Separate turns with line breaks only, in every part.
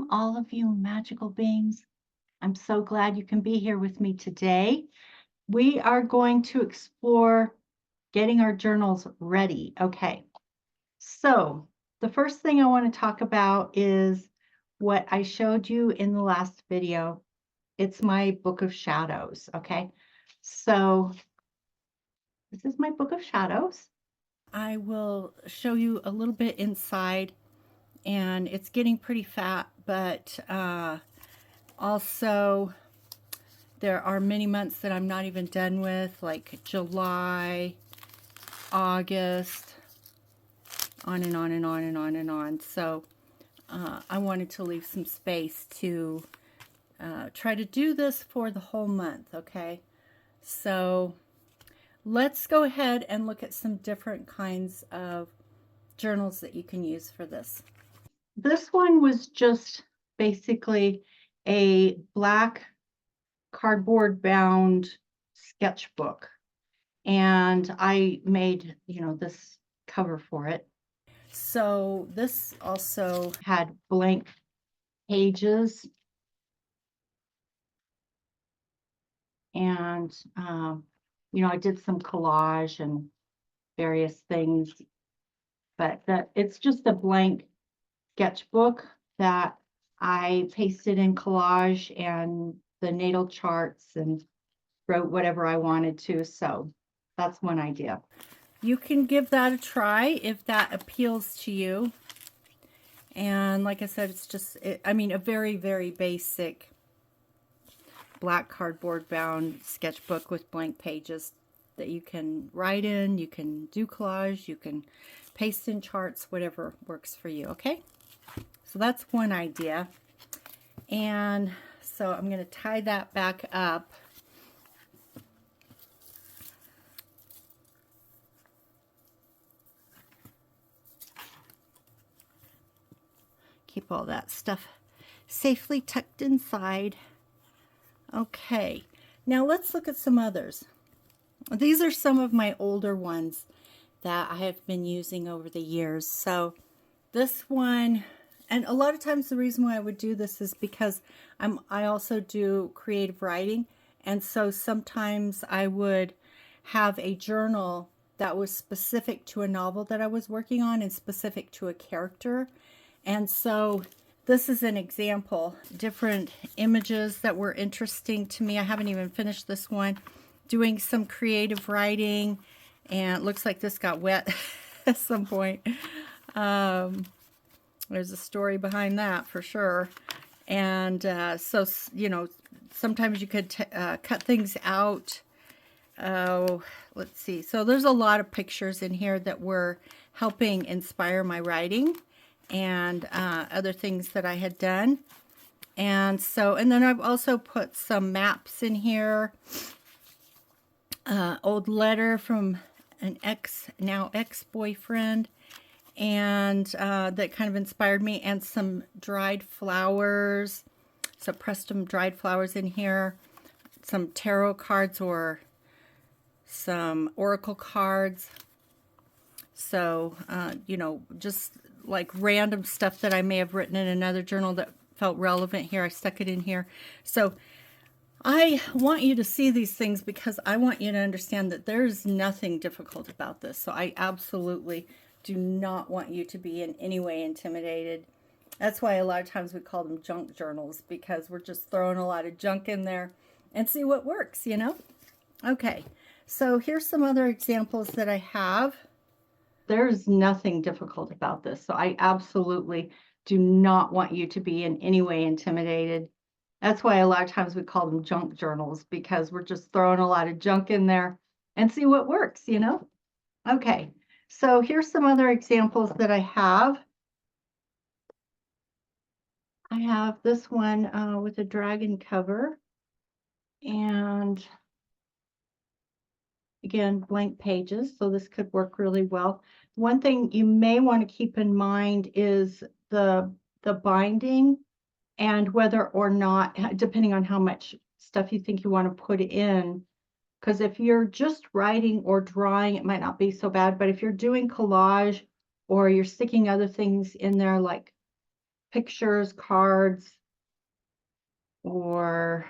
Welcome, all of you magical beings. I'm so glad you can be here with me today. We are going to explore getting our journals ready. Okay, so the first thing I want to talk about is what I showed you in the last video. It's my book of shadows. Okay, so this is my book of shadows. I will show you a little bit inside, and it's getting pretty fat, but also there are many months that I'm not even done with, like July, August, on and on and on and on and on. So I wanted to leave some space to try to do this for the whole month, okay? So let's go ahead and look at some different kinds of journals that you can use for this. This one was just basically a black cardboard bound sketchbook, and I made, this cover for it. So this also had blank pages, and I did some collage and various things, but it's just a blank sketchbook that I pasted in collage and the natal charts and wrote whatever I wanted to. So that's one idea. You can give that a try if that appeals to you. And like I said, it's just, a very, very basic black cardboard bound sketchbook with blank pages that you can write in, you can do collage, you can paste in charts, whatever works for you, okay? So that's one idea. And so I'm going to tie that back up. Keep all that stuff safely tucked inside. Okay, now let's look at some others. These are some of my older ones that I have been using over the years. So this one, and a lot of times the reason why I would do this is because I also do creative writing, and so sometimes I would have a journal that was specific to a novel that I was working on and specific to a character. And so this is an example, different images that were interesting to me. I haven't even finished this one. Doing some creative writing, and it looks like this got wet at some point. There's a story behind that for sure. And so, sometimes you could cut things out. Oh, let's see. So there's a lot of pictures in here that were helping inspire my writing and other things that I had done. And then I've also put some maps in here. Old letter from an now ex-boyfriend, and that kind of inspired me, and some dried flowers. So pressed some dried flowers in here, some tarot cards or some oracle cards. So, just like random stuff that I may have written in another journal that felt relevant here. I stuck it in here. So I want you to see these things because I want you to understand that there's nothing difficult about this. So I absolutely do not want you to be in any way intimidated. That's why a lot of times we call them junk journals, because we're just throwing a lot of junk in there and see what works, Okay, so here's some other examples that I have. There's nothing difficult about this. So I absolutely do not want you to be in any way intimidated. That's why a lot of times we call them junk journals, because we're just throwing a lot of junk in there and see what works, Okay, so here's some other examples that I have. I have this one with a dragon cover, and again, blank pages, so this could work really well. One thing you may want to keep in mind is the binding, and whether or not, depending on how much stuff you think you want to put in, because if you're just writing or drawing, it might not be so bad, but if you're doing collage or you're sticking other things in there like pictures, cards, or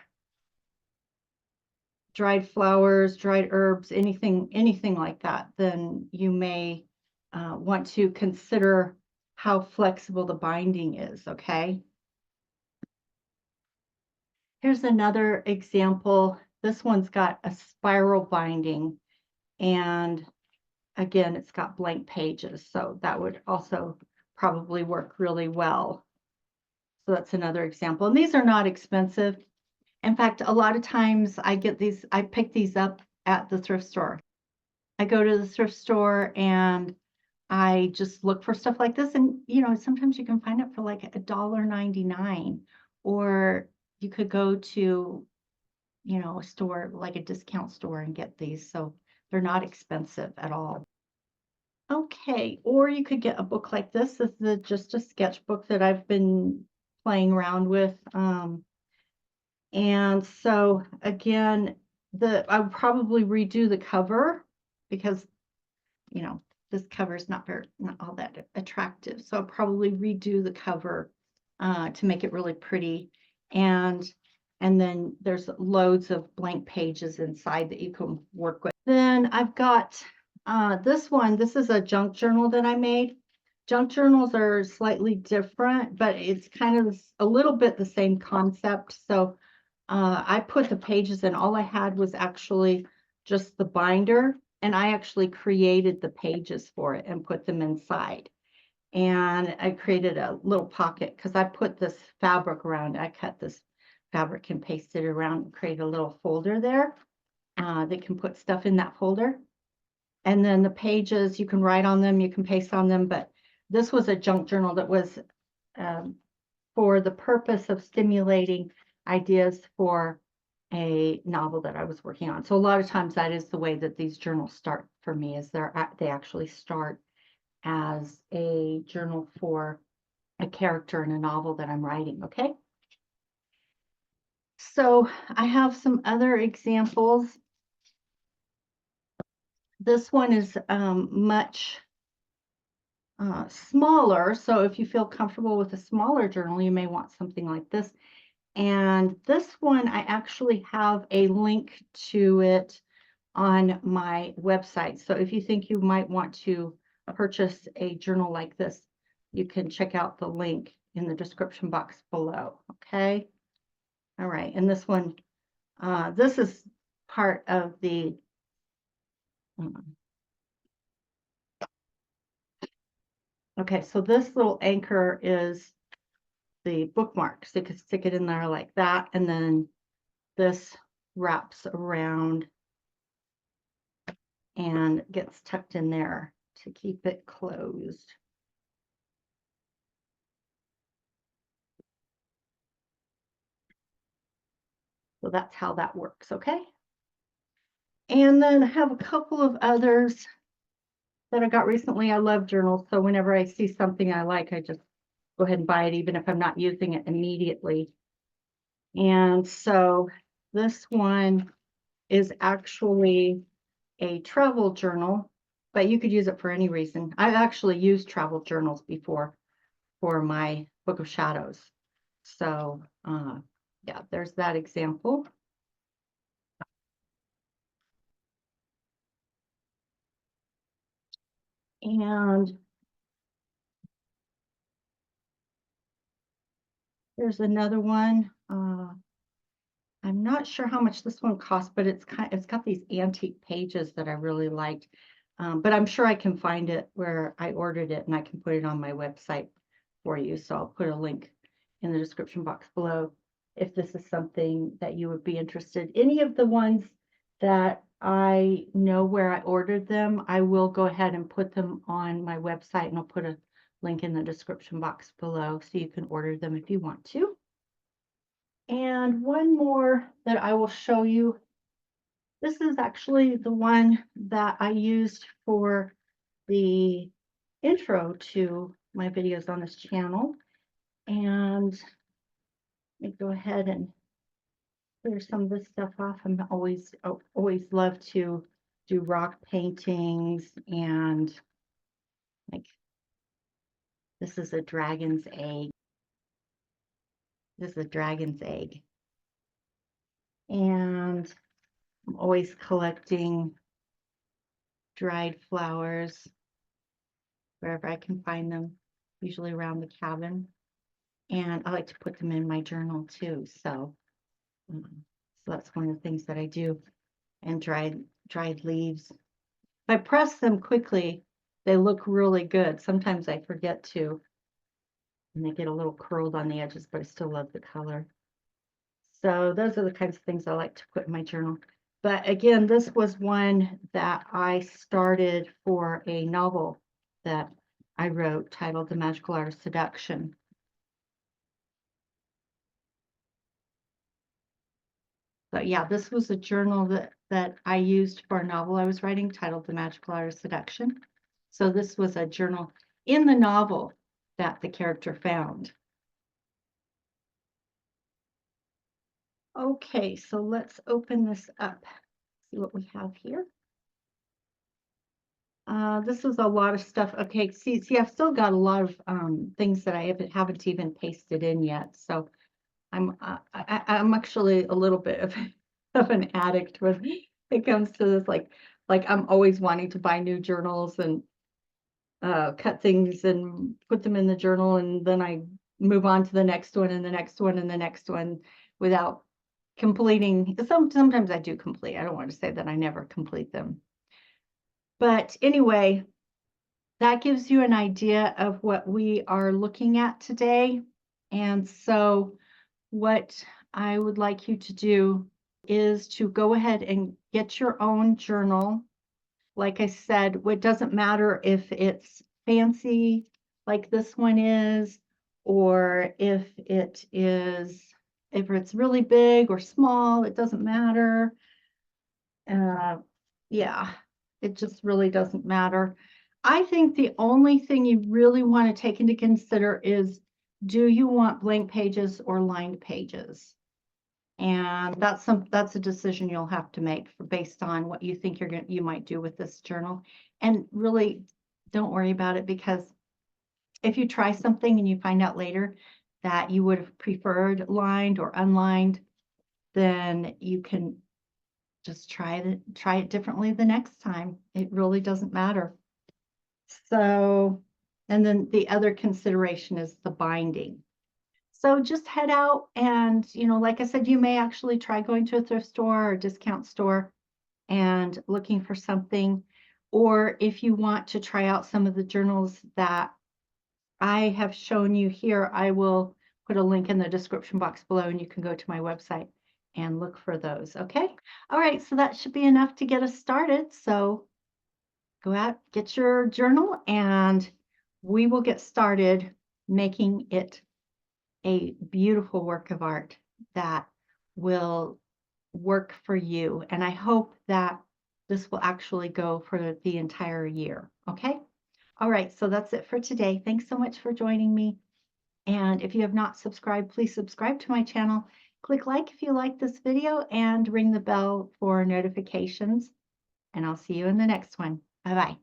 dried flowers, dried herbs, anything like that, then you may want to consider how flexible the binding is, okay? Here's another example. This one's got a spiral binding, and again, it's got blank pages, so that would also probably work really well. So that's another example. And these are not expensive. In fact, a lot of times I pick these up at the thrift store. I go to the thrift store and I just look for stuff like this. And, sometimes you can find it for like $1.99, or you could go to, a store, like a discount store, and get these. So they're not expensive at all. Okay, or you could get a book like this. This is just a sketchbook that I've been playing around with. And so again, I would probably redo the cover because, this cover is not all that attractive. So I'll probably redo the cover to make it really pretty. And then there's loads of blank pages inside that you can work with. Then I've got this one. This is a junk journal that I made. Junk journals are slightly different, but it's kind of a little bit the same concept. So I put the pages in. All I had was actually just the binder, and I actually created the pages for it and put them inside. And I created a little pocket because I put this fabric around. I cut this fabric and pasted it around and created a little folder there that can put stuff in that folder. And then the pages, you can write on them, you can paste on them, but this was a junk journal that was for the purpose of stimulating ideas for a novel that I was working on. So a lot of times that is the way that these journals start for me, is they actually start as a journal for a character in a novel that I'm writing, okay? So I have some other examples. This one is much smaller. So if you feel comfortable with a smaller journal, you may want something like this. And this one, I actually have a link to it on my website. So if you think you might want to purchase a journal like this, you can check out the link in the description box below. Okay. All right. And this one, this is part of the okay, so this little anchor is the bookmark. So you can stick it in there like that, and then this wraps around and gets tucked in there to keep it closed. So that's how that works, okay? And then I have a couple of others that I got recently. I love journals, so whenever I see something I like, I just go ahead and buy it, even if I'm not using it immediately. And so this one is actually a travel journal, but you could use it for any reason. I've actually used travel journals before for my Book of Shadows. So yeah, there's that example. And there's another one. I'm not sure how much this one costs, but it's got these antique pages that I really liked. But I'm sure I can find it where I ordered it, and I can put it on my website for you. So I'll put a link in the description box below if this is something that you would be interested. Any of the ones that I know where I ordered them, I will go ahead and put them on my website, and I'll put a link in the description box below so you can order them if you want to. And one more that I will show you. This is actually the one that I used for the intro to my videos on this channel. And let me go ahead and clear some of this stuff off. I'm always love to do rock paintings, and like this is a dragon's egg. This is a dragon's egg. And I'm always collecting dried flowers wherever I can find them, usually around the cabin. And I like to put them in my journal too. So that's one of the things that I do. And dried leaves. If I press them quickly, they look really good. Sometimes I forget to, and they get a little curled on the edges, but I still love the color. So those are the kinds of things I like to put in my journal. But again, this was one that I started for a novel that I wrote titled The Magical Art of Seduction. So yeah, this was a journal that I used for a novel I was writing titled The Magical Art of Seduction. So this was a journal in the novel that the character found. Okay, so let's open this up, see what we have here. This was a lot of stuff. Okay, see, I've still got a lot of things that I haven't even pasted in yet. So I'm actually a little bit of of an addict when it comes to this. Like I'm always wanting to buy new journals and cut things and put them in the journal, and then I move on to the next one and the next one and the next one without completing. Sometimes I do complete. I don't want to say that I never complete them. But anyway, that gives you an idea of what we are looking at today. And so what I would like you to do is to go ahead and get your own journal. Like I said, it doesn't matter if it's fancy like this one is, or if it's really big or small, it doesn't matter. Yeah, it just really doesn't matter. I think the only thing you really want to take into consider is, do you want blank pages or lined pages? And that's a decision you'll have to make based on what you think you might do with this journal. And really don't worry about it, because if you try something and you find out later that you would have preferred lined or unlined, then you can just try it differently the next time. It really doesn't matter. So, and then the other consideration is the binding. So just head out and, like I said, you may actually try going to a thrift store or a discount store and looking for something. Or if you want to try out some of the journals that I have shown you here, I will put a link in the description box below and you can go to my website and look for those. Okay. All right. So that should be enough to get us started. So go out, get your journal, and we will get started making it a beautiful work of art that will work for you. And I hope that this will actually go for the entire year. Okay. All right. So that's it for today. Thanks so much for joining me. And if you have not subscribed, please subscribe to my channel. Click like if you like this video and ring the bell for notifications. And I'll see you in the next one. Bye-bye.